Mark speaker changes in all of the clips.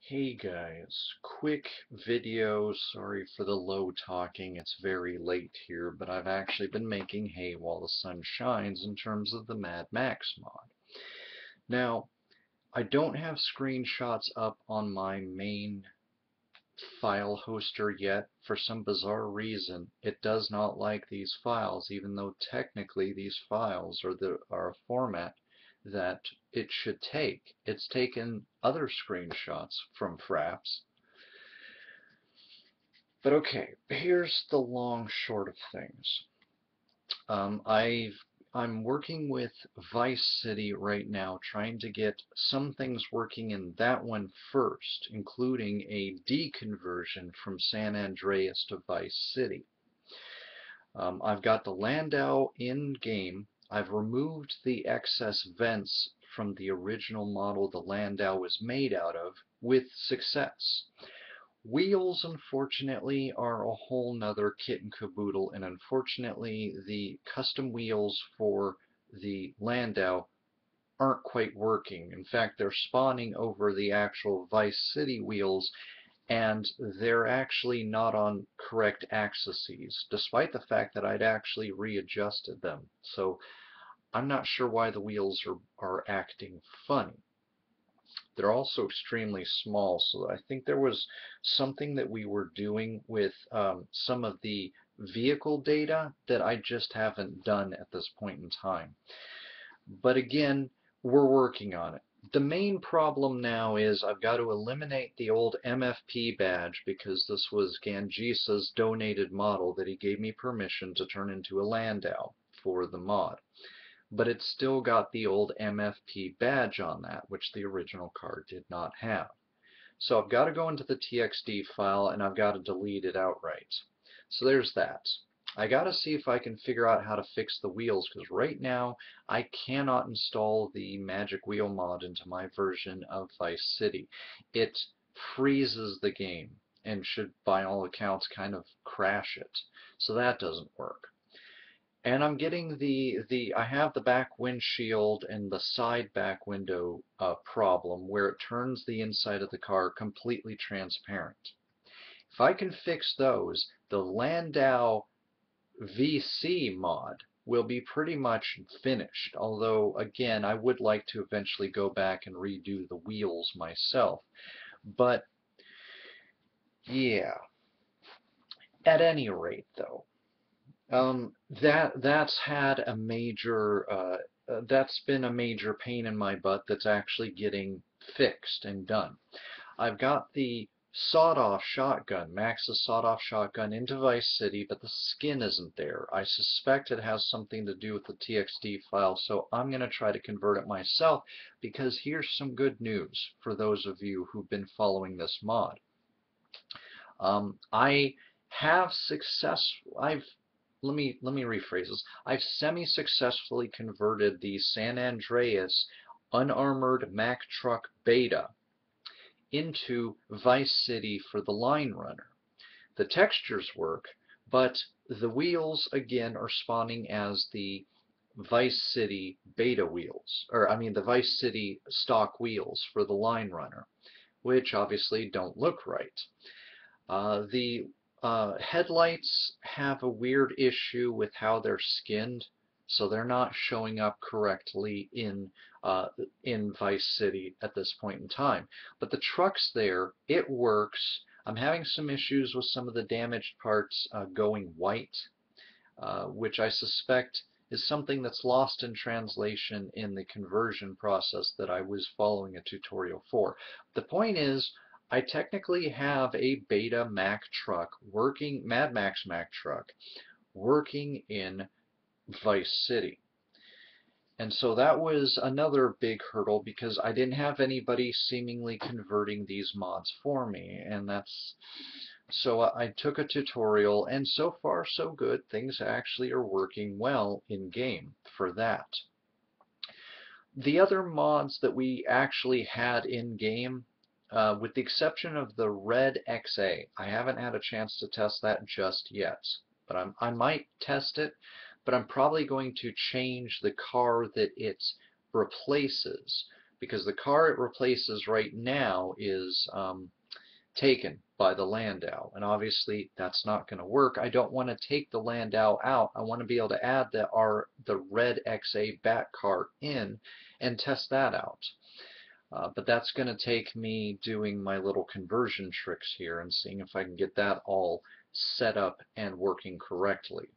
Speaker 1: Hey guys, quick video. Sorry for the low talking. It's very late here, but I've actually been making hay while the sun shines in terms of the Mad Max mod. Now, I don't have screenshots up on my main file hoster yet. For some bizarre reason, it does not like these files, even though technically these files are a format that it should take. It's taken other screenshots from Fraps. But okay, here's the long short of things. Um, I've I'm working with Vice City right now, trying to get some things working in that one first, including a deconversion from San Andreas to Vice City. I've got the Landau in game. I've removed the excess vents from the original model the Landau was made out of with success. Wheels, unfortunately, are a whole nother kit and caboodle, and unfortunately, the custom wheels for the Landau aren't quite working. In fact, they're spawning over the actual Vice City wheels, and they're actually not on correct axes, despite the fact that I'd actually readjusted them. So I'm not sure why the wheels are acting funny. They're also extremely small, so I think there was something that we were doing with some of the vehicle data that I just haven't done at this point in time. But again, we're working on it. The main problem now is I've got to eliminate the old MFP badge because this was Gangisa's donated model that he gave me permission to turn into a Landau for the mod. But it's still got the old MFP badge on that, which the original card did not have. So I've got to go into the TXT file and I've got to delete it outright. So there's that. I got to see if I can figure out how to fix the wheels, because right now I cannot install the Magic Wheel mod into my version of Vice City. It freezes the game and should, by all accounts, kind of crash it. So that doesn't work. And I'm getting I have the back windshield and the side back window problem where it turns the inside of the car completely transparent. If I can fix those, the Landau VC mod will be pretty much finished. Although, again, I would like to eventually go back and redo the wheels myself. But, yeah. At any rate, though, that's had a major that's been a major pain in my butt that's actually getting fixed and done. I've got the sawed-off shotgun, Max's sawed-off shotgun into Vice City, but the skin isn't there. I suspect it has something to do with the TXT file, so I'm going to try to convert it myself, because here's some good news for those of you who've been following this mod. I have I've let me rephrase this. I've semi-successfully converted the San Andreas unarmored Mack truck beta into Vice City for the Line Runner. The textures work, but the wheels again are spawning as the Vice City beta wheels, or I mean the Vice City stock wheels for the Line Runner, which obviously don't look right. The headlights have a weird issue with how they're skinned, so they're not showing up correctly in Vice City at this point in time. But the truck's there, it works. I'm having some issues with some of the damaged parts going white, which I suspect is something that's lost in translation in the conversion process that I was following a tutorial for. The point is, I technically have a beta Mack truck working, Mad Max Mack truck, working in Vice City. And so that was another big hurdle because I didn't have anybody seemingly converting these mods for me, and so I took a tutorial, and so far so good. Things actually are working well in game for that. The other mods that we actually had in game, with the exception of the Red XA, I haven't had a chance to test that just yet, but I might test it, but I'm probably going to change the car that it replaces because the car it replaces right now is taken by the Landau, and obviously that's not going to work. I don't want to take the Landau out. I want to be able to add the red XA Bat car in and test that out. But that's going to take me doing my little conversion tricks here and seeing if I can get that all set up and working correctly.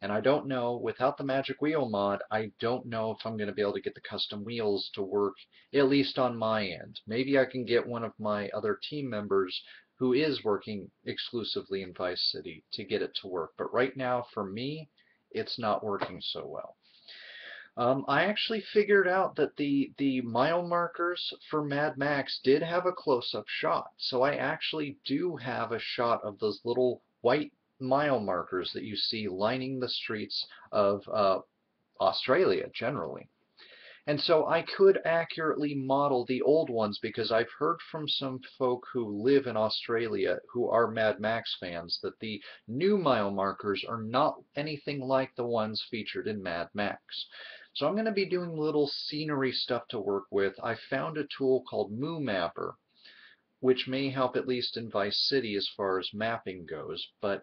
Speaker 1: And I don't know, without the Magic Wheel mod, I don't know if I'm going to be able to get the custom wheels to work, at least on my end. Maybe I can get one of my other team members who is working exclusively in Vice City to get it to work. But right now, for me, it's not working so well. I actually figured out that the mile markers for Mad Max did have a close-up shot. So I actually do have a shot of those little white mile markers that you see lining the streets of Australia generally. And so I could accurately model the old ones because I've heard from some folk who live in Australia who are Mad Max fans that the new mile markers are not anything like the ones featured in Mad Max. So I'm going to be doing little scenery stuff to work with. I found a tool called MooMapper, which may help at least in Vice City as far as mapping goes, but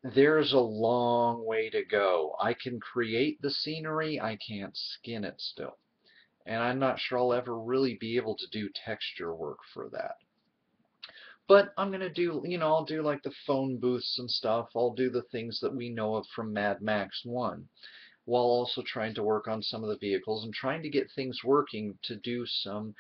Speaker 1: there's a long way to go. I can create the scenery, I can't skin it still. And I'm not sure I'll ever really be able to do texture work for that. But I'm going to do, I'll do like the phone booths and stuff. I'll do the things that we know of from Mad Max 1, while also trying to work on some of the vehicles and trying to get things working to do some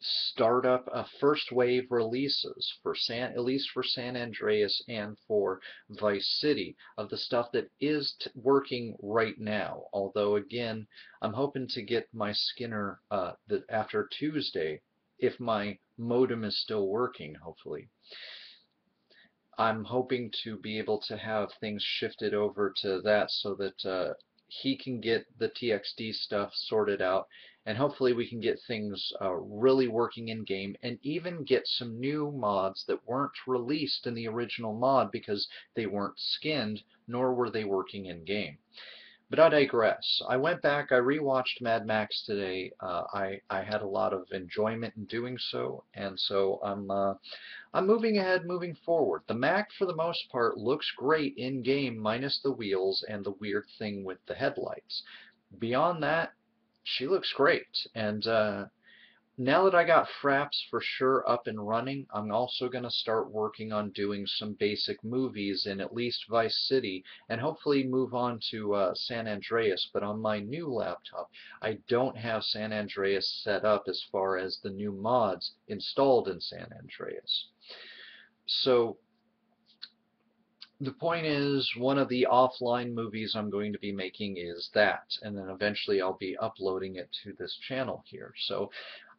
Speaker 1: startup first wave releases for at least for San Andreas and for Vice City of the stuff that is working right now. Although again, I'm hoping to get my Skinner after Tuesday, if my modem is still working, hopefully. I'm hoping to be able to have things shifted over to that so that he can get the TXD stuff sorted out, and hopefully we can get things really working in game and even get some new mods that weren't released in the original mod because they weren't skinned nor were they working in game. But I digress. I went back, I rewatched Mad Max today. I had a lot of enjoyment in doing so, and so I'm moving ahead, moving forward. The Mac, for the most part, looks great in-game, minus the wheels and the weird thing with the headlights. Beyond that, she looks great. And now that I got Fraps for sure up and running, I'm also going to start working on doing some basic movies in at least Vice City, and hopefully move on to San Andreas. But on my new laptop, I don't have San Andreas set up as far as the new mods installed in San Andreas. So the point is, one of the offline movies I'm going to be making is that, and then eventually I'll be uploading it to this channel here. So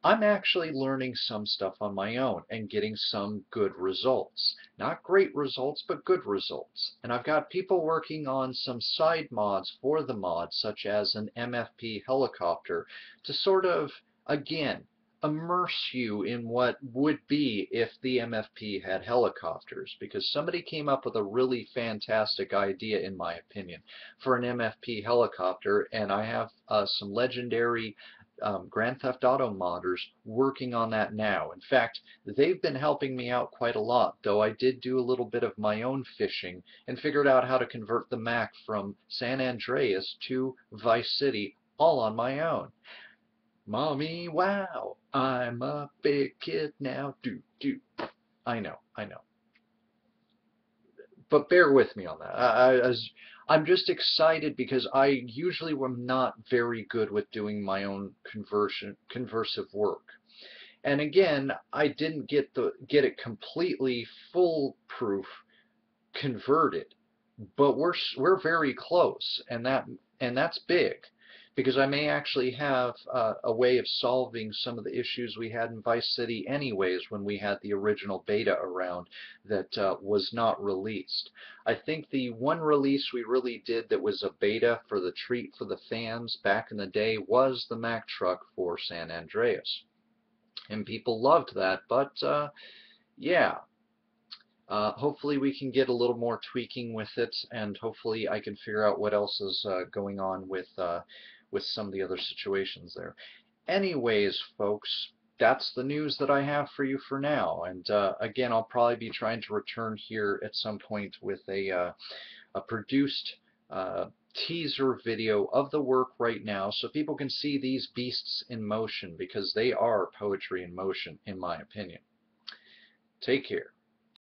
Speaker 1: I'm actually learning some stuff on my own and getting some good results. Not great results, but good results. And I've got people working on some side mods for the mod, such as an MFP helicopter, to sort of, again, immerse you in what would be if the MFP had helicopters, because somebody came up with a really fantastic idea, in my opinion, for an MFP helicopter, and I have some legendary Grand Theft Auto modders working on that now. In fact, they've been helping me out quite a lot, though I did do a little bit of my own fishing and figured out how to convert the Mac from San Andreas to Vice City all on my own. Mommy, wow, I'm a big kid now. I know. But bear with me on that. I'm just excited because I usually am not very good with doing my own conversive work. And again, I didn't get it completely foolproof converted, but we're very close, and that's big. Because I may actually have a way of solving some of the issues we had in Vice City anyways when we had the original beta around that was not released. I think the one release we really did that was a beta for the treat for the fans back in the day was the Mack truck for San Andreas. And people loved that, but yeah. Hopefully we can get a little more tweaking with it, and hopefully I can figure out what else is going on with some of the other situations there. Anyways, folks, that's the news that I have for you for now. And again, I'll probably be trying to return here at some point with a produced teaser video of the work right now so people can see these beasts in motion, because they are poetry in motion, in my opinion. Take care.